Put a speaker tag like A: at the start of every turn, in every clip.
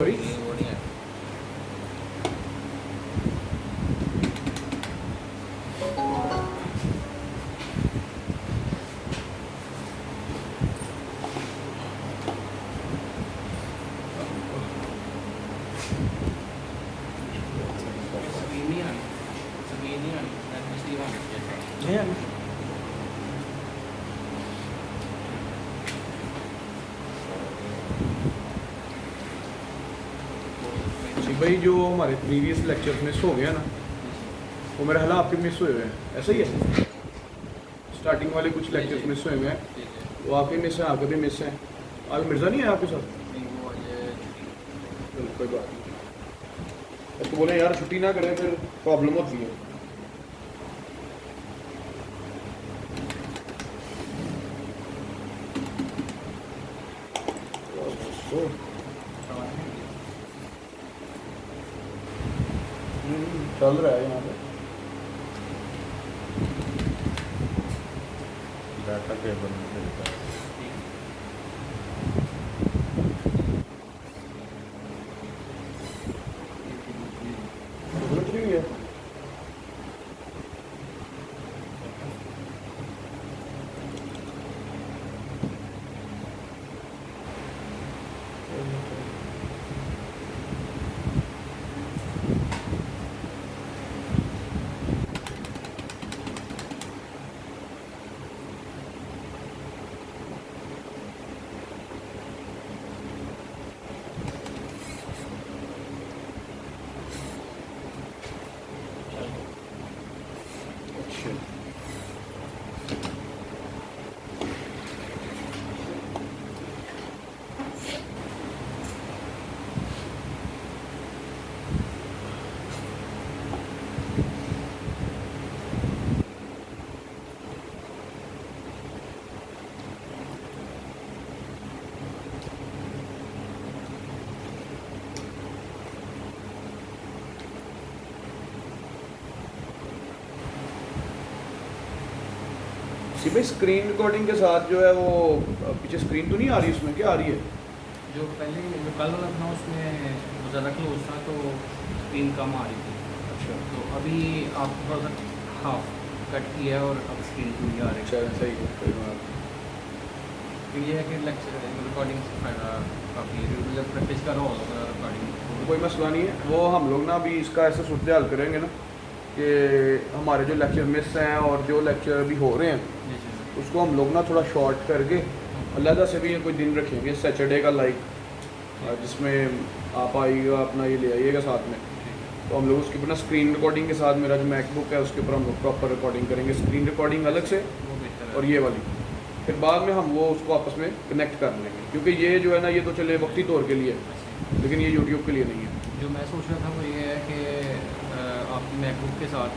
A: बढ़िया।
B: भाई जो हमारे प्रीवियस लेक्चर्स मिस हो गया ना, वो मेरा ख्याल आपके मिस हुए हैं, ऐसा ही है। स्टार्टिंग वाले कुछ लेक्चर्स मिस हुए हैं, वो आपके मिस हैं, आपके भी मिस हैं। आज मिर्ज़ा नहीं है आपके साथ? चलो कोई बात नहीं, उसको बोले यार छुट्टी ना करें, फिर प्रॉब्लम होती है। चल रहा है यहाँ पे
A: डाटा केबल
B: कुछ नहीं है। अच्छा भाई स्क्रीन रिकॉर्डिंग के साथ जो है वो पीछे स्क्रीन तो नहीं आ रही, उसमें क्या आ रही है?
C: जो पहले जो कल वाला था उसमें वो ज़्यादा क्लोज था तो स्क्रीन कम आ रही थी।
B: अच्छा
C: तो अभी आप थोड़ा सा हाफ कट किया है और अब स्क्रीन पूरी आ रही है।
B: अच्छा सही है, कोई बात नहीं।
C: तो ये है कि लेक्चर रिकॉर्डिंग से फ़ायदा काफ़ी जब प्रैक्टिस करो रिकॉर्डिंग।
B: कोई मसला नहीं है, वो हम लोग ना अभी इसका ऐसा सूरत हाल करेंगे ना कि हमारे जो लेक्चर मिस हैं और जो लेक्चर अभी हो रहे हैं
C: जी जी
B: उसको हम लोग ना थोड़ा शॉर्ट करके अलहदा से भी कोई दिन रखेंगे सैटरडे का, लाइक जिसमें आप आइएगा अपना ये ले आइएगा साथ में। तो हम लोग उसके ऊपर ना स्क्रीन रिकॉर्डिंग के साथ मेरा जो मैकबुक है उसके ऊपर हम लोग प्रॉपर रिकॉर्डिंग करेंगे, स्क्रीन रिकॉर्डिंग अलग से
C: वो बेहतर
B: और ये वाली। फिर बाद में हम वो उसको आपस में कनेक्ट कर लेंगे, क्योंकि ये जो है ना ये तो चले वक्ती तौर के लिए, लेकिन ये यूट्यूब के लिए नहीं है।
C: जो मैं सोच रहा था वो ये है कि आप मैकबुक के साथ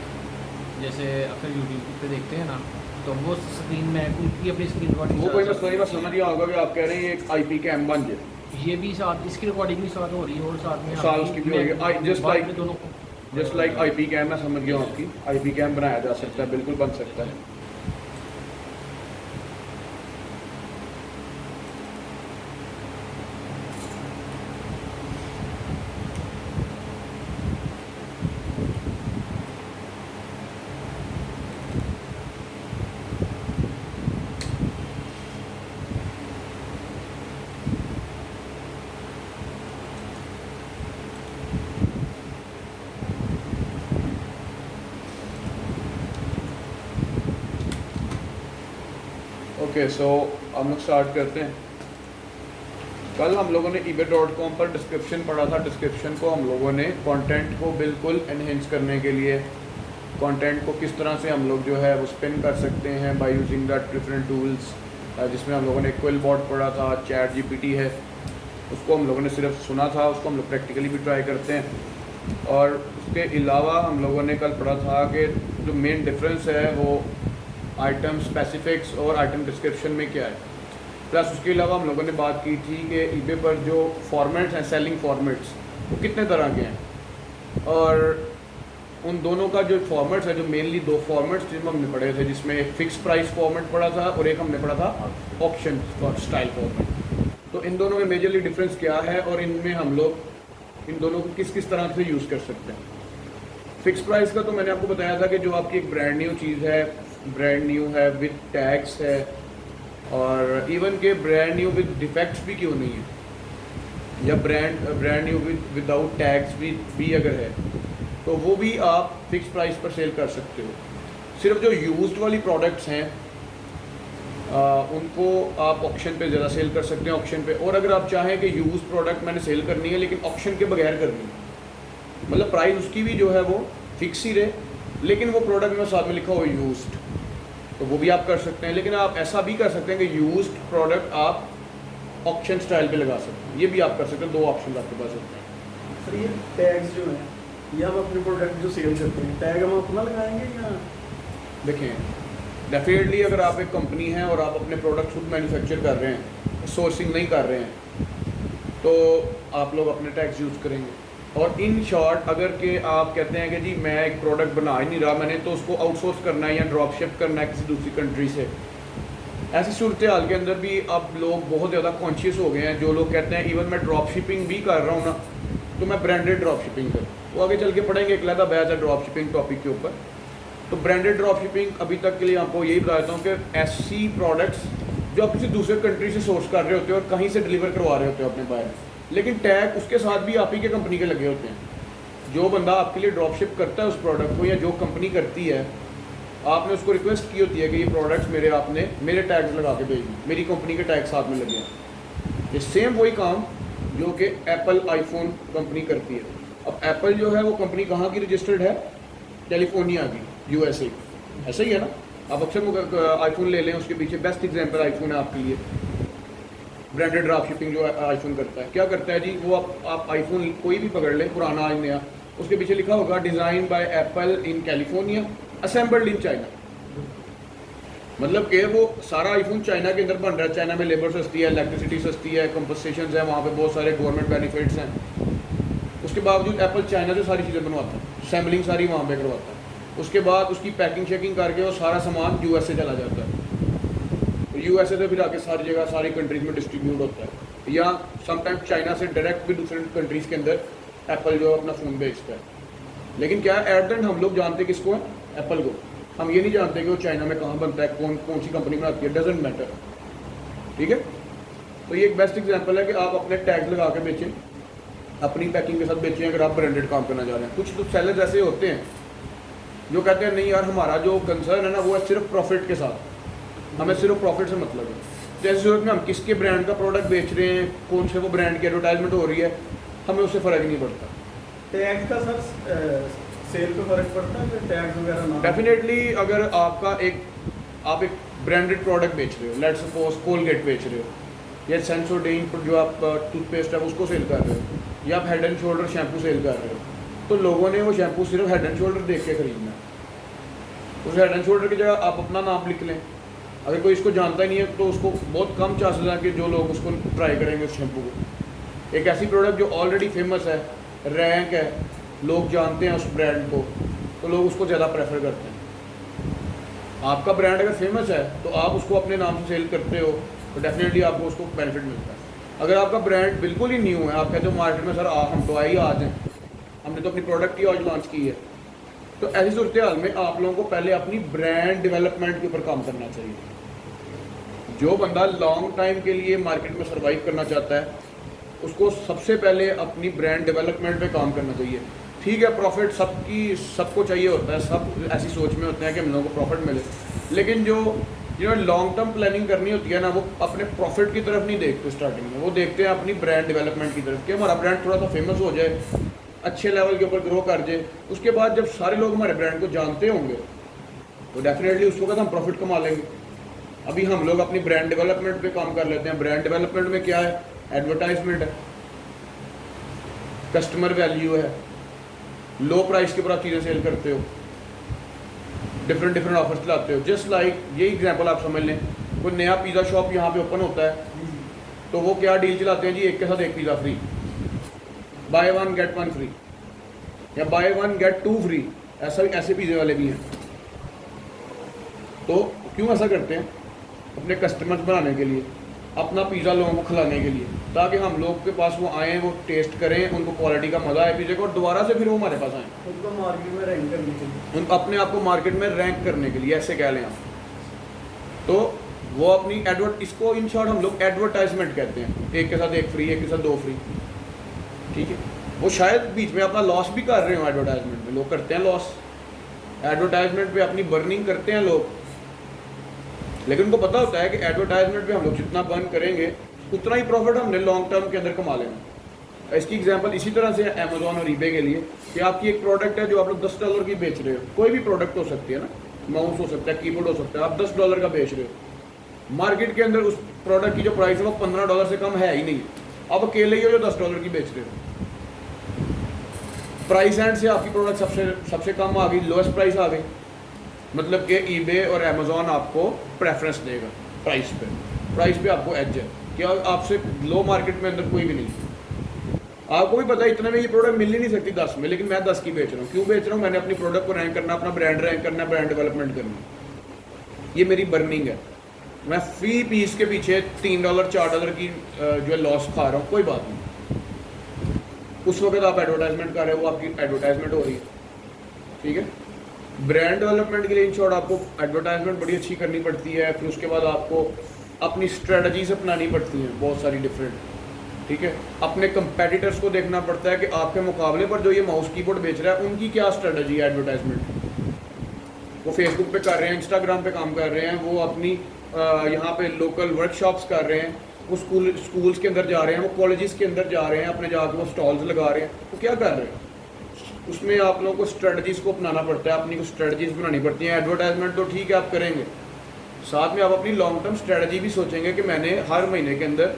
C: जैसे अक्सर यूट्यूब पे देखते हैं ना, तो वो स्क्रीन मैकबुक की अपनी स्क्रीन रिकॉर्डिंग
B: वो कोई मसला नहीं, बस समझ गया होगा कि आप कह रहे हैं ये एक IP कैम बन जाए,
C: ये भी साथ इसकी रिकॉर्डिंग भी साथ हो रही है और साथ में
B: साथ उसकी भी होगी। जस्ट
C: बाद
B: लाइक
C: में दोनों
B: जस्ट लाइक IP कैम, मैं समझ गया हूँ आपकी। IP कैम बनाया जा सकता है, बिल्कुल बन सकता है। ओके सो हम लोग स्टार्ट करते हैं। कल हम लोगों ने ebay.com पर डिस्क्रिप्शन पढ़ा था। डिस्क्रिप्शन को हम लोगों ने कंटेंट को बिल्कुल एनहेंस करने के लिए, कंटेंट को किस तरह से हम लोग जो है वो स्पिन कर सकते हैं by using that different tools, जिसमें हम लोगों ने क्विलबॉट पढ़ा था, ChatGPT है, उसको हम लोगों ने सिर्फ सुना था, उसको हम लोग प्रैक्टिकली भी ट्राई करते हैं। और उसके अलावा हम लोगों ने कल पढ़ा था कि जो मेन डिफरेंस है वो आइटम स्पेसिफिक्स और आइटम डिस्क्रिप्शन में क्या है। प्लस उसके अलावा हम लोगों ने बात की थी कि eBay पर जो फॉर्मेट्स हैं, सेलिंग फॉर्मेट्स, वो कितने तरह के हैं, और उन दोनों का जो फॉर्मेट्स है, जो मेनली दो फॉर्मेट्स जिनमें हमने पढ़े थे, जिसमें एक फिक्स प्राइस फॉर्मेट पढ़ा था और एक हमने पढ़ा था ऑप्शन स्टाइल फॉर्मेट। तो इन दोनों में मेजरली डिफरेंस क्या है और इनमें हम लोग इन दोनों को किस किस तरह से यूज़ कर सकते हैं। फिक्स प्राइस का तो मैंने आपको बताया था कि जो आपकी एक ब्रांड न्यू चीज़ है, ब्रांड न्यू है विद टैग्स है, और इवन के ब्रांड न्यू विद डिफेक्ट्स भी क्यों नहीं है, या ब्रांड न्यू विदाउट टैग्स भी अगर है तो वो भी आप फिक्स प्राइस पर सेल कर सकते हो। सिर्फ जो यूज्ड वाली प्रोडक्ट्स हैं उनको आप ऑक्शन पे ज़्यादा सेल कर सकते हैं, ऑक्शन पे। और अगर आप चाहें कि यूज्ड प्रोडक्ट मैंने सेल करनी है लेकिन ऑक्शन के बगैर करनी है, मतलब प्राइस उसकी भी जो है वो फिक्स ही रहे, लेकिन वो प्रोडक्ट में साथ में लिखा हो यूज्ड, तो वो भी आप कर सकते हैं। लेकिन आप ऐसा भी कर सकते हैं कि यूज्ड प्रोडक्ट आप ऑक्शन स्टाइल पे लगा सकते हैं, ये भी आप कर सकते हैं। 2 ऑप्शन आपके पास होते हैं।
A: सर ये टैग्स जो हैं, ये हम अपने प्रोडक्ट जो सेल करते हैं, टैग हम अपना लगाएंगे या?
B: देखें, डेफिनेटली अगर आप एक कंपनी हैं और आप अपने प्रोडक्ट खुद मैन्युफैक्चर कर रहे हैं, सोर्सिंग नहीं कर रहे हैं, तो आप लोग अपने टैग्स यूज़ करेंगे। और इन शॉर्ट अगर के आप कहते हैं कि जी मैं एक प्रोडक्ट बना ही नहीं रहा, मैंने तो उसको आउटसोर्स करना है या ड्रॉप शिप करना है किसी दूसरी कंट्री से, ऐसी सूरत हाल के अंदर भी अब लोग बहुत ज़्यादा कॉन्शियस हो गए हैं। जो लोग कहते हैं इवन मैं ड्रॉप शिपिंग भी कर रहा हूँ ना, तो मैं ब्रांडेड ड्रॉप शिपिंग करूँ, वो आगे चल के पढ़ेंगे, एक अलग बैच है ड्रॉप शिपिंग टॉपिक के ऊपर। तो ब्रांडेड ड्रॉप शिपिंग अभी तक के लिए आपको यही बता देता हूँ कि ऐसी प्रोडक्ट्स जो आप किसी दूसरे कंट्री से सोर्स कर रहे होते हो और कहीं से डिलीवर करवा रहे होते हो अपने बायर, लेकिन टैग उसके साथ भी आप ही के कंपनी के लगे होते हैं। जो बंदा आपके लिए ड्रॉप शिप करता है उस प्रोडक्ट को, या जो कंपनी करती है, आपने उसको रिक्वेस्ट की होती है कि ये प्रोडक्ट्स मेरे टैग्स लगा के भेजिए, मेरी कंपनी के टैग साथ में लगे हैं। ये सेम वही काम जो कि एप्पल आईफोन कंपनी करती है। अब एप्पल जो है वो कंपनी कहाँ की रजिस्टर्ड है? कैलिफोर्निया की, USA। ऐसा ही है ना? आप अक्सर आईफोन ले लें, उसके पीछे बेस्ट एग्जांपल आईफोन है आपके लिए। ब्रांडेड ड्रॉप शिपिंग जो आईफोन करता है, क्या करता है जी, वो आप आईफोन कोई भी पकड़ लें, पुराना या नया, उसके पीछे लिखा होगा design by apple in California, assembled in China. मतलब कि वो सारा आईफोन चाइना के अंदर बन रहा है। चाइना में लेबर सस्ती है, इलेक्ट्रिसिटी सस्ती है, कंपनसेशन है, वहाँ पे बहुत सारे गवर्नमेंट बेनिफिट्स हैं। उसके बावजूद एप्पल चाइना से सारी चीज़ें बनवाता है, असेंबलिंग सारी वहाँ पे करवाता है। उसके बाद उसकी पैकिंग शैकिंग करके वो सारा सामान USA चला जाता है, USA से फिर आके सारी जगह सारी कंट्रीज़ में डिस्ट्रीब्यूट होता है, या समटाइम्स चाइना से डायरेक्ट भी दूसरे कंट्रीज़ के अंदर एप्पल जो अपना फ़ोन बेचता है। लेकिन क्या एट द एंड हम लोग जानते किसको है? एप्पल को। हम ये नहीं जानते कि वो चाइना में कहाँ बनता है, कौन सी कंपनी बनाती है, डजेंट मैटर। ठीक है, तो ये एक बेस्ट एग्जांपल है कि आप अपने टैग लगा के बेचें, अपनी पैकिंग के साथ बेचें अगर आप ब्रांडेड काम करना चाह रहे हैं। कुछ तो सेलर्स ऐसे होते हैं जो कहते हैं नहीं यार, हमारा जो कंसर्न है ना वो है सिर्फ प्रॉफिट के साथ, हमें सिर्फ प्रॉफिट से मतलब है। तो ऐसी सूरत में हम किसके ब्रांड का प्रोडक्ट बेच रहे हैं, कौन से वो ब्रांड की एडवर्टाइजमेंट हो रही है, हमें उससे फ़र्क नहीं पड़ता।
A: टैग का सर सेल पे फर्क पड़ता है? टैग वगैरह ना?
B: डेफिनेटली अगर आप एक ब्रांडेड प्रोडक्ट बेच रहे हो, लेट्स सपोज कोलगेट बेच रहे हो, या सेंसोडाइन जो आप टूथपेस्ट है उसको सेल कर रहे हो, या आप Head and Shoulder shampoo sell कर रहे हो, तो लोगों ने वो शैम्पू सिर्फ हेड एंड शोल्डर देख के खरीदना है। उस हेड एंड शोल्डर की जगह आप अपना नाम लिख लें। अगर कोई इसको जानता ही नहीं है तो उसको बहुत कम चांसेस हैं कि जो लोग उसको ट्राई करेंगे उस शैम्पू को। एक ऐसी प्रोडक्ट जो ऑलरेडी फेमस है, रैंक है, लोग जानते हैं उस ब्रांड को, तो लोग उसको ज़्यादा प्रेफर करते हैं। आपका ब्रांड अगर फेमस है तो आप उसको अपने नाम से सेल करते हो तो डेफिनेटली आपको उसको बेनिफिट मिलता है। अगर आपका ब्रांड बिल्कुल ही न्यू है, आप कहते हो मार्केट में सर हम तो आए ही आज हैं, हमने तो अपनी प्रोडक्ट ही आज लॉन्च की है, तो ऐसी सूरत हाल में आप लोगों को पहले अपनी ब्रांड डेवलपमेंट के ऊपर काम करना चाहिए। जो बंदा लॉन्ग टाइम के लिए मार्केट में सर्वाइव करना चाहता है उसको सबसे पहले अपनी ब्रांड डेवलपमेंट पे काम करना चाहिए। ठीक है, प्रॉफिट सबको चाहिए होता है, सब ऐसी सोच में होते हैं कि हम लोगों को प्रॉफिट मिले, लेकिन जो लॉन्ग टर्म प्लानिंग करनी होती है ना, वो अपने प्रॉफिट की तरफ नहीं देखते स्टार्टिंग में, वो देखते हैं अपनी ब्रांड डेवलपमेंट की तरफ कि हमारा ब्रांड थोड़ा सा फेमस हो जाए, अच्छे लेवल के ऊपर ग्रो कर जाए। उसके बाद जब सारे लोग हमारे ब्रांड को जानते होंगे तो डेफिनेटली उस वक्त हम प्रॉफिट कमा लेंगे। अभी हम लोग अपनी ब्रांड डेवलपमेंट पे काम कर लेते हैं। ब्रांड डेवलपमेंट में क्या है? एडवर्टाइजमेंट है, कस्टमर वैल्यू है, लो प्राइस के ऊपर आप चीज़ें सेल करते हो, डिफरेंट ऑफर्स लाते हो। जस्ट लाइक ये एग्जांपल आप समझ लें, कोई नया पिज़्ज़ा शॉप यहाँ पे ओपन होता है तो वो क्या डील चलाते हैं जी, एक के साथ एक pizza free, buy one get one free, या buy one get two free, ऐसे पिज़्ज़े वाले भी हैं। तो क्यों ऐसा करते हैं? अपने कस्टमर्स बनाने के लिए, अपना पिज़्ज़ा लोगों को खिलाने के लिए। ताकि हम लोग के पास वो आएँ, वो टेस्ट करें, उनको क्वालिटी का मज़ा आए पीछे को, और दोबारा से फिर वो हमारे पास आएँ,
A: उनको मार्केट में रैंक करने के लिए।
B: उनको अपने आप को मार्केट में रैंक करने के लिए, ऐसे कह लें आप। तो वो अपनी इसको इन शॉर्ट हम लोग एडवर्टाइजमेंट कहते हैं, एक के साथ एक फ्री, एक के साथ दो फ्री, ठीक है। वो शायद बीच में अपना लॉस भी कर रहे हो, एडवर्टाइजमेंट में लोग करते हैं लॉस, एडवर्टाइजमेंट पे अपनी बर्निंग करते हैं लोग, लेकिन उनको पता होता है कि एडवर्टाइजमेंट पे हम लोग जितना बर्न करेंगे उतना ही प्रॉफिट हमने लॉन्ग टर्म के अंदर कमा लेना। इसकी एग्जांपल इसी तरह से है अमेजोन और ईबे के लिए, कि आपकी एक प्रोडक्ट है जो आप लोग $10 की बेच रहे हो, कोई भी प्रोडक्ट हो सकती है ना, माउस हो सकता है, कीबोर्ड हो सकता है, आप $10 का बेच रहे हो, मार्केट के अंदर उस प्रोडक्ट की जो प्राइस है वो $15 से कम है ही नहीं, आप अकेले ही हो जो $10 की बेच रहे हो। प्राइस एंड से आपकी प्रोडक्ट सबसे कम आ गई, लोएस्ट प्राइस आ गई, मतलब कि ईबे और अमेजोन आपको प्रेफरेंस देगा प्राइस पे आपको एज है, क्या आपसे लो मार्केट में अंदर कोई भी नहीं। आपको भी पता है इतने में ये प्रोडक्ट मिल ही नहीं सकती 10 में, लेकिन मैं 10 की बेच रहा हूँ। क्यों बेच रहा हूँ? मैंने अपनी प्रोडक्ट को रैंक करना, अपना ब्रांड रैंक करना, ब्रांड डेवलपमेंट करनी, ये मेरी बर्निंग है। मैं फी पीस के पीछे $3 $4 की जो है लॉस खा रहा हूँ, कोई बात नहीं। उस वक्त आप एडवर्टाइजमेंट कर रहे हो, वो आपकी एडवर्टाइजमेंट हो रही है, ठीक है। ब्रांड डेवलपमेंट के लिए इन शॉर्ट आपको एडवर्टाइजमेंट बड़ी अच्छी करनी पड़ती है, फिर उसके बाद आपको अपनी स्ट्रेटजीज अपनानी पड़ती हैं बहुत सारी डिफरेंट, ठीक है। अपने कंपेटिटर्स को देखना पड़ता है कि आपके मुकाबले पर जो ये माउस कीबोर्ड बेच रहा है उनकी क्या स्ट्रेटजी है एडवर्टाइजमेंट। वो फेसबुक पे कर रहे हैं, इंस्टाग्राम पे काम कर रहे हैं, वो अपनी यहाँ पे लोकल वर्कशॉप्स कर रहे हैं, वो स्कूल्स के अंदर जा रहे हैं, वो कॉलेजेस के अंदर जा रहे हैं, अपने जाकर वो स्टॉल्स लगा रहे हैं, वो क्या कर रहे हैं। उसमें आप लोगों को स्ट्रेटजीज को अपनाना पड़ता है, अपनी को स्ट्रेटजीज बनानी पड़ती हैं। एडवर्टाइजमेंट तो ठीक है आप करेंगे, साथ में आप अपनी लॉन्ग टर्म स्ट्रेटजी भी सोचेंगे कि मैंने हर महीने के अंदर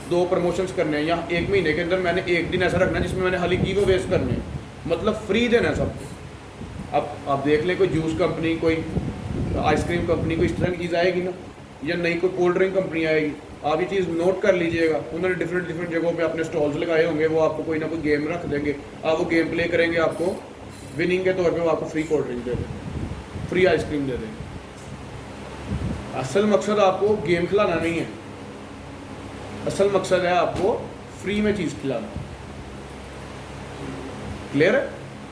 B: 2 प्रमोशंस करने हैं, या 1 महीने के अंदर मैंने 1 दिन ऐसा रखना है जिसमें मैंने खाली गिव अवेज करने हैं, मतलब फ्री देना है सबको। अब आप देख लें कोई जूस कंपनी, कोई आइसक्रीम कंपनी, कोई इस तरह की चीज़ आएगी ना, या नई कोई कोल्ड ड्रिंक कंपनी आएगी, आप ये चीज़ नोट कर लीजिएगा। उन्होंने डिफरेंट जगहों पे अपने स्टॉल्स लगाए होंगे, वो आपको कोई ना कोई गेम रख देंगे, आप वो गेम प्ले करेंगे, आपको विनिंग के तौर पे वो आपको फ्री कोल्ड ड्रिंक दे देंगे, फ्री आइसक्रीम दे देंगे। असल मकसद आपको गेम खिलाना नहीं है, असल मकसद है आपको फ्री में चीज़ खिलाना। क्लियर है?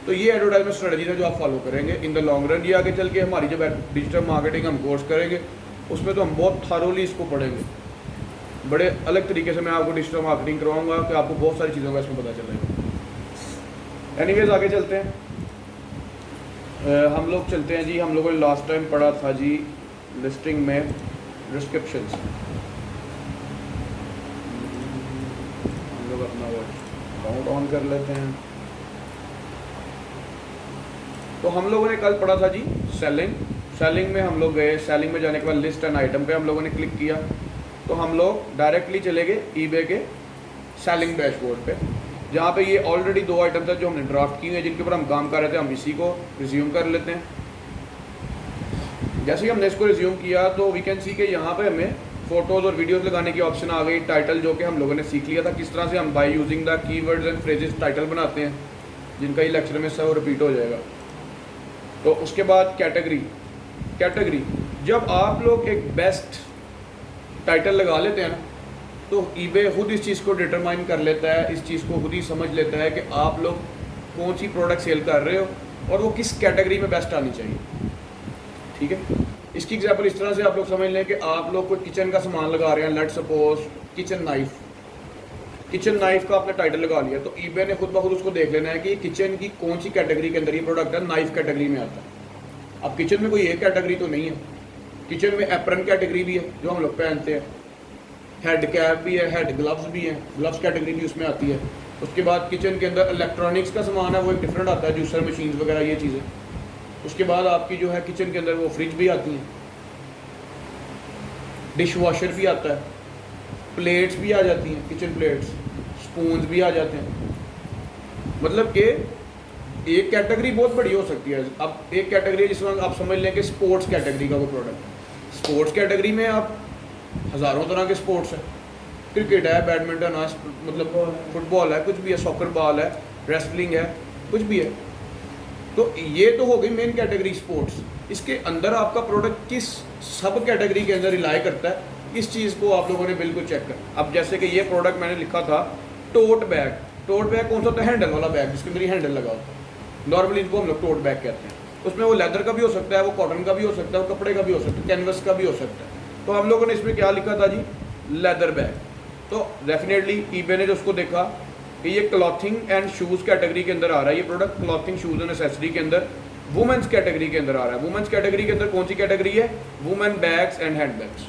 B: तो ये एडवर्टाइजमेंट स्ट्रेटजी है जो आप फॉलो करेंगे इन द लॉन्ग रन। ये आगे चल के हमारी जब डिजिटल मार्केटिंग हम कोर्स करेंगे उसमें तो हम बहुत थारोली इसको पढ़ेंगे, बड़े अलग तरीके से मैं आपको डिजिटल मार्केटिंग करवाऊंगा कि आपको बहुत सारी चीज़ों का इसमें पता चलेगा। एनीवेज आगे चलते हैं, हम लोग चलते हैं जी। हम लोगों ने लास्ट टाइम पढ़ा था जी लिस्टिंग में डिस्क्रिप्शंस। हम लोग अपना वो अकाउंट ऑन कर लेते हैं। तो हम लोगों ने कल पढ़ा था जी सेलिंग में हम लोग गए। सेलिंग में जाने के बाद लिस्ट एंड आइटम पे हम लोगों ने क्लिक किया, तो हम लोग डायरेक्टली चले गए ईबे के सेलिंग डैशबोर्ड पे, जहाँ पे ये ऑलरेडी 2 आइटम था जो हमने ड्राफ्ट किए हैं, जिनके ऊपर हम काम कर रहे थे। हम इसी को रिज्यूम कर लेते हैं। जैसे ही हमने इसको रिज्यूम किया तो वी कैन सी कि यहाँ पे हमें फ़ोटोज़ और वीडियोज़ लगाने की ऑप्शन आ गई। टाइटल जो कि हम लोगों ने सीख लिया था किस तरह से हम by using the keywords and phrases title बनाते हैं, जिनका ये लेक्चर में सब रिपीट हो जाएगा। तो उसके बाद कैटेगरी। जब आप लोग एक बेस्ट टाइटल लगा लेते हैं ना, तो ईबे खुद इस चीज़ को डिटरमाइन कर लेता है, इस चीज़ को खुद ही समझ लेता है कि आप लोग कौन सी प्रोडक्ट सेल कर रहे हो और वो किस कैटेगरी में बेस्ट आनी चाहिए। ठीक है, इसकी एग्जांपल इस तरह से आप लोग समझ लें कि आप लोग कोई किचन का सामान लगा रहे हैं, लेट्स सपोज किचन नाइफ का आपने टाइटल लगा लिया, तो ईबे ने खुद ब खुद उसको देख लेना है कि किचन की कौन सी कैटेगरी के अंदर ये प्रोडक्ट है, नाइफ कैटेगरी में आता है। अब किचन में कोई एक कैटेगरी तो नहीं है, किचन में एप्रन कैटेगरी भी है जो हम लोग पहनते हैं, हेड कैप भी है, हेड ग्लव्स भी हैं, ग्लव्स कैटेगरी भी उसमें आती है। उसके बाद किचन के अंदर इलेक्ट्रॉनिक्स का सामान है, वो एक डिफरेंट आता है, जूसर मशीन वगैरह ये चीज़ें। उसके बाद आपकी जो है किचन के अंदर वो फ्रिज भी आती हैं, डिश वॉशर भी आता है, प्लेट्स भी आ जाती हैं, किचन प्लेट्स, स्पून्स भी आ जाते हैं। मतलब कि एक कैटेगरी बहुत बड़ी हो सकती है। अब एक कैटेगरी जिसमें आप समझ लें कि स्पोर्ट्स कैटेगरी का वो प्रोडक्ट, स्पोर्ट्स कैटेगरी में आप हज़ारों तरह के स्पोर्ट्स हैं, क्रिकेट है, बैडमिंटन है, मतलब फुटबॉल है, कुछ भी है, सॉकर बॉल है, रेसलिंग है, कुछ भी है। तो ये तो हो गई मेन कैटेगरी स्पोर्ट्स। इसके अंदर आपका प्रोडक्ट किस सब कैटेगरी के अंदर रिलाई करता है इस चीज़ को आप लोगों ने बिल्कुल चेक कर। अब जैसे कि ये प्रोडक्ट मैंने लिखा था टोट बैग। टोट बैग कौन सा होता है? हैंडल वाला बैग जिसके अंदर हैंडल लगा होता है। नॉर्मली इनको हम लोग टोट बैग कहते हैं। उसमें वो लेदर का भी हो सकता है, वो कॉटन का भी हो सकता है, वो कपड़े का भी हो सकता है, कैनवस का भी हो सकता है। तो हम लोगों ने इसमें क्या लिखा था जी? Leather bag. तो डेफिनेटली ईबे ने जो उसको देखा कि ये क्लॉथिंग एंड शूज़ कैटेगरी के अंदर आ रहा है, ये product clothing shoes and accessory के अंदर वुमेंस कैटेगरी के अंदर आ रहा है। वुमेंस कैटेगरी के अंदर कौन सी कैटेगरी है? Women bags and hand bags.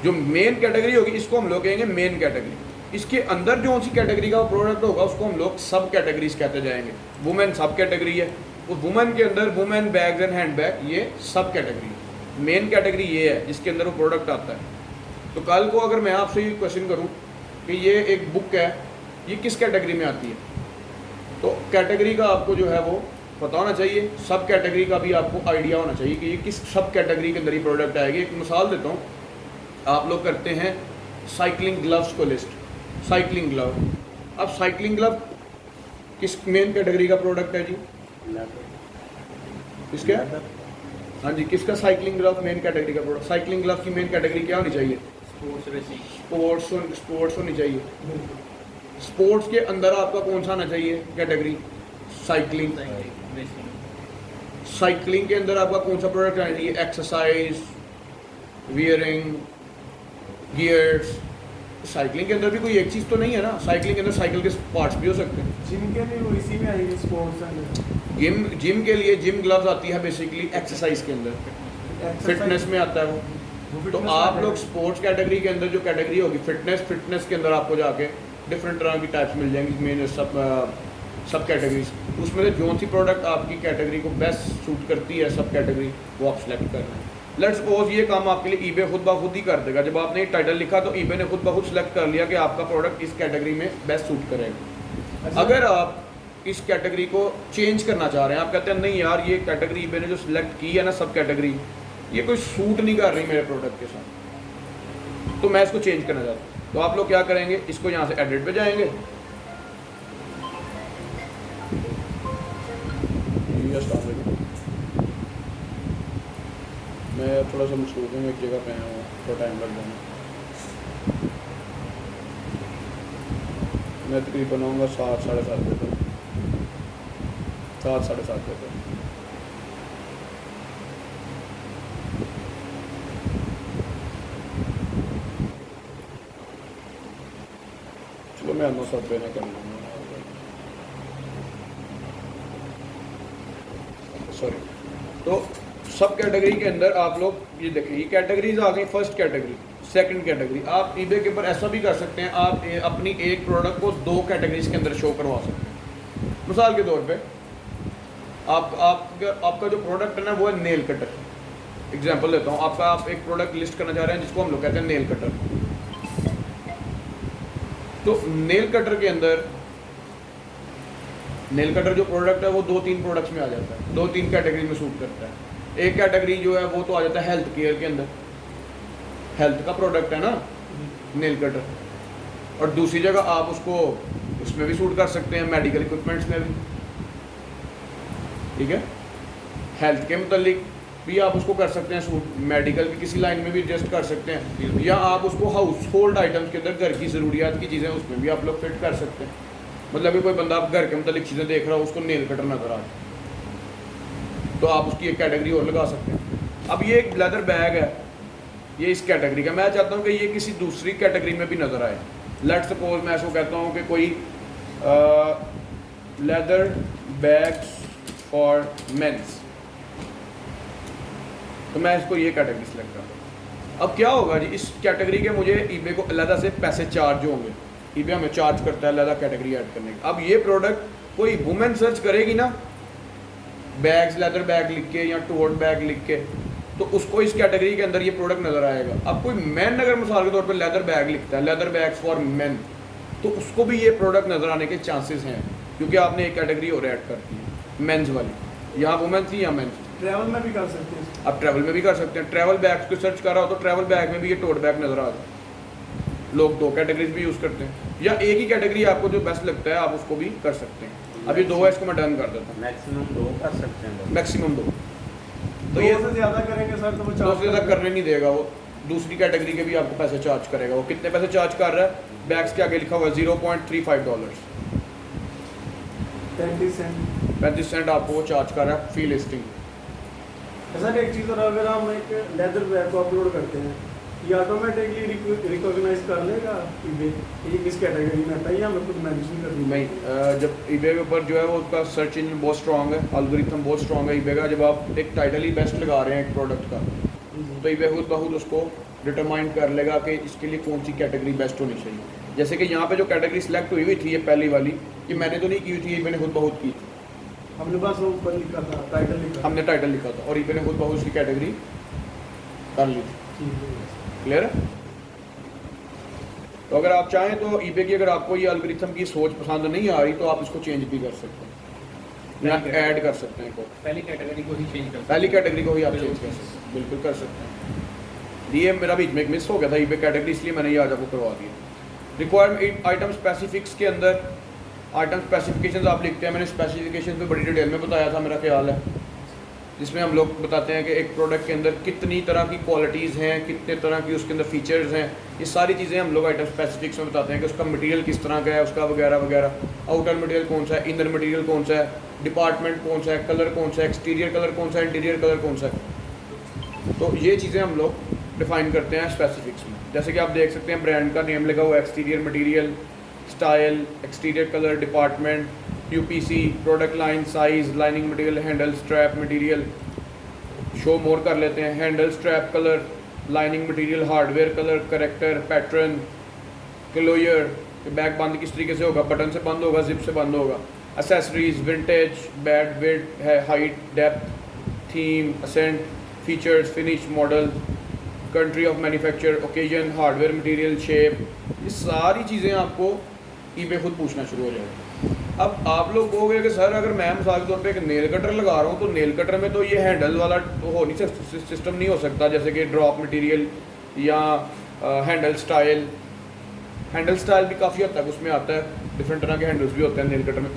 B: जो मेन कैटेगरी होगी इसको हम लोग कहेंगे मेन कैटेगरी। इसके अंदर जो सी कैटेगरी का प्रोडक्ट होगा उसको हम लोग सब कैटेगरीज कहते जाएंगे। वुमेन सब कैटेगरी है, वो वुमेन के अंदर women bags and hand bag ये सब कैटेगरी है। मेन कैटेगरी ये है जिसके अंदर वो प्रोडक्ट आता है। तो कल को अगर मैं आपसे ये क्वेश्चन करूँ कि ये एक बुक है, ये किस कैटेगरी में आती है, तो कैटेगरी का आपको जो है वो पता होना चाहिए, सब कैटेगरी का भी आपको आइडिया होना चाहिए कि ये किस सब कैटेगरी के अंदर ही प्रोडक्ट आएगी। एक मिसाल देता हूँ, आप लोग करते हैं साइकिलिंग ग्लव्स को लिस्ट, साइकिलिंग ग्लव। अब साइकिलिंग ग्लव किस मेन कैटेगरी का प्रोडक्ट है जी? किसका? हाँ जी, किसका? साइकिलिंग ग्लव मेन कैटेगरी का प्रोडक्ट। साइकिलिंग ग्लव की मेन कैटेगरी क्या होनी चाहिए? स्पोर्ट्स होनी चाहिए। स्पोर्ट्स के अंदर आपका कौन सा आना चाहिए कैटेगरी? साइकिलिंग। साइकिलिंग के अंदर आपका कौन सा प्रोडक्ट आना चाहिए? Exercise, wearing, gears. साइकिलिंग के अंदर भी कोई एक चीज़ तो नहीं है ना, साइकिलिंग के अंदर साइकिल के पार्ट्स भी हो सकते हैं।
A: जिम के लिए वो इसी में आएंगे स्पोर्ट्स।
B: जिम के लिए जिम ग्लव्स आती है बेसिकली एक्सरसाइज के अंदर, फिटनेस में आता है वो। तो आप लोग स्पोर्ट्स कैटेगरी के अंदर जो कैटेगरी होगी फिटनेस के अंदर आपको जाके डिफरेंट तरह की टाइप्स मिल जाएंगी मेन सब कैटेगरीज। उसमें से जो सी प्रोडक्ट आपकी कैटेगरी को बेस्ट सूट करती है सब कैटेगरी वो आप सेलेक्ट कर रहे हैं। लेट्स सपोज ये काम आपके लिए ईबे खुद ब खुद ही कर देगा। जब आपने टाइटल लिखा तो ईबे ने खुद ब खुद सेलेक्ट कर लिया कि आपका प्रोडक्ट इस कैटेगरी में बेस्ट सूट करेगा। अगर आप इस कैटेगरी को चेंज करना चाह रहे हैं, आप कहते हैं नहीं यार ये कैटेगरी ईबे ने जो सिलेक्ट की है ना सब कैटेगरी, ये कोई सूट नहीं कर रही मेरे प्रोडक्ट के साथ, तो मैं इसको चेंज करना चाहता हूँ, तो आप लोग क्या करेंगे? इसको यहाँ से एडिट पे जाएंगे, मैं थोड़ा सा मसरूफ हूँ, एक जगह पे आया हूँ, थोड़ा टाइम लग जाना। मैं तकरीबन आऊँगा 7 साढ़े 7 बजे तक, 7 साढ़े 7 बजे तक। चलो मैं 9 पे ना कर लूँगा, सॉरी। तो सब कैटेगरी के अंदर आप लोग ये देखें, ये कैटेगरीज आ गई। First category, second category. आप ईबे के ऊपर ऐसा भी कर सकते हैं, आप अपनी एक प्रोडक्ट को 2 कैटेगरीज के अंदर शो करवा सकते हैं। मिसाल के तौर पे आपका जो प्रोडक्ट है ना वो है नेल कटर। एग्जांपल देता हूँ, आप एक प्रोडक्ट लिस्ट करना चाह रहे हैं जिसको हम लोग कहते हैं नेल कटर। तो नेल कटर के अंदर नेल कटर जो प्रोडक्ट है वो 2-3 प्रोडक्ट्स में आ जाता है, 2-3 कैटेगरी में सूट करता है। एक कैटेगरी जो है वो तो आ जाता है हेल्थ केयर के अंदर, हेल्थ का प्रोडक्ट है ना नेल कटर। और दूसरी जगह आप उसको उसमें भी सूट कर सकते हैं, मेडिकल इक्विपमेंट्स में भी, ठीक है। हेल्थ के मुतालिक भी आप उसको कर सकते हैं सूट, मेडिकल की किसी लाइन में भी एडजस्ट कर सकते हैं, या आप उसको हाउस होल्ड आइटम्स के अंदर घर की ज़रूरियात की चीज़ें उसमें भी आप लोग फिट कर सकते हैं। मतलब कि कोई बंदा आप घर के मुतालिक चीज़ें देख रहा हो, उसको नेल कटर नजर आ जाए तो आप उसकी एक कैटेगरी और लगा सकते हैं। अब ये एक लेदर बैग है, ये इस कैटेगरी का, मैं चाहता हूँ कि ये किसी दूसरी कैटेगरी में भी नज़र आए। लेट्स सपोज मैं इसको कहता हूँ कि कोई लेदर बैग्स फॉर मेंस, तो मैं इसको ये कैटेगरी सेलेक्ट करता हूँ। अब क्या होगा जी, इस कैटेगरी के मुझे ईबे को अलग से पैसे चार्ज होंगे, ईबे हमें चार्ज करता है अलग कैटेगरी ऐड करने का। अब ये प्रोडक्ट कोई वुमेन सर्च करेगी ना, बैग्स लेदर बैग लिख के या टोट बैग लिख के, तो उसको इस कैटेगरी के अंदर ये प्रोडक्ट नज़र आएगा। अब कोई मैन अगर मिसाल के तौर पे लेदर बैग लिखता है, लेदर बैग्स फॉर मेन, तो उसको भी ये प्रोडक्ट नज़र आने के चांसेस हैं, क्योंकि आपने एक कैटेगरी और ऐड कर दी है मेंस वाली। यहाँ वुमेन थी या मेंस।
A: ट्रैवल में भी कर सकते हैं,
B: आप ट्रैवल में भी कर सकते हैं। ट्रैवल बैग्स को सर्च कर रहा हो तो ट्रैवल बैग में भी ये टोट बैग नज़र आ जाए। लोग 2 कैटेगरीज भी यूज़ करते हैं, या एक ही कैटेगरी आपको जो बेस्ट लगता है आप उसको भी कर सकते हैं। अभी 2 है, इसको मैं डन कर देता हूँ।
D: मैक्सिमम 2 कर सकते हैं,
B: मैक्सिमम 2।
A: तो ये से ज़्यादा करेंगे सर तो वो
B: 2 से ज़्यादा करने नहीं देगा वो, दूसरी कैटेगरी के भी आपको पैसे चार्ज करेगा। वो कितने पैसे चार्ज कर रहा है? बैग्स के आगे लिखा हुआ है $0.35, 35 सेंट आपको वो चार्ज कर रहा है फी लिस्टिंग।
A: सर एक चीज़ और, अगर हम एक लेदर बैग को अपलोड करते हैं, ये ऑटोमेटिकली रिकॉग्नाइज कर लेगा कि ये किस कैटेगरी में आता है, या हमें खुद मेंशन करनी
B: नहीं, जब ईबे के ऊपर जो है वो उसका सर्च इंजन बहुत स्ट्रॉन्ग है, एल्गोरिथम बहुत स्ट्रॉन्ग है ईबे का। जब आप एक टाइटल ही बेस्ट लगा रहे हैं एक प्रोडक्ट का, तो ईबे खुद बहुत उसको डिटरमाइन कर लेगा कि इसके लिए कौन सी कैटेगरी बेस्ट होनी चाहिए। जैसे कि यहाँ पे जो कैटेगरी सिलेक्ट हुई थी ये पहली वाली, ये मैंने तो नहीं की हुई थी, ये मैंने खुद बहुत की थी।
A: हमने बस वो ऊपर लिखा था, टाइटल लिखा,
B: हमने टाइटल लिखा था और ईबे ने खुद बहुत उसकी कैटेगरी कर ली थी। क्लियर है? तो अगर आप चाहें तो ईबे की, अगर आपको ये एल्गोरिथम की सोच पसंद नहीं आ रही तो आप इसको चेंज भी कर सकते हैं या ऐड कर सकते हैं।
C: पहली कैटेगरी को ही चेंज कर
B: पहली कैटेगरी को ही आप चेंज कर सकते हैं, बिल्कुल कर सकते हैं। ये मेरा बीच में एक मिस हो गया था ईबे कैटेगरी, इसलिए मैंने ये आज आपको करवा दिया। रिक्वायरमेंट आइटम स्पेसिफिक्स के अंदर आइटम स्पेसिफिकेशंस आप लिखते हैं। मैंने स्पेसिफिकेशन पे बड़ी डिटेल में बताया था, मेरा ख्याल है, जिसमें हम लोग बताते हैं कि एक प्रोडक्ट के अंदर कितनी तरह की क्वालिटीज़ हैं, कितने तरह की उसके अंदर फीचर्स हैं। ये सारी चीज़ें हम लोग आइटम स्पेसिफिक्स में बताते हैं कि उसका मटेरियल किस तरह का है, उसका वगैरह वगैरह, आउटर मटेरियल कौन सा है, इनर मटेरियल कौन सा है, डिपार्टमेंट कौन सा है, कलर कौन सा है, एक्सटीरियर कलर कौन सा है, इंटीरियर कलर कौन सा है। तो ये चीज़ें हम लोग डिफाइन करते हैं स्पेसिफिक्स में। जैसे कि आप देख सकते हैं ब्रांड का नेम लगा हुआ है, exterior material, style, exterior colour, department, UPC, product line, size, lining material, handle, strap material, show मोर कर लेते हैं, handle, strap colour, lining material, hardware colour, character, pattern, closure, bag बंद किस तरीके से होगा, बटन से बंद होगा, जिप से बंद होगा, एसेसरीज, विंटेज, बैड, विड्थ है, height, depth, theme, accent, features, finish, model, country of manufacture, occasion, hardware material, shape, ये सारी चीज़ें आपको ईबे खुद पूछना शुरू हो जाएगा। अब आप लोग कहोगे कि सर अगर मैं मिसाल के तौर पे एक नेल कटर लगा रहा हूँ तो नेल कटर में तो ये हैंडल वाला तो हो नहीं सिस्टम नहीं हो सकता, जैसे कि ड्रॉप मटेरियल या हैंडल स्टाइल भी काफ़ी हद तक उसमें आता है, डिफरेंट तरह के हैंडल्स भी होते हैं नेल कटर में।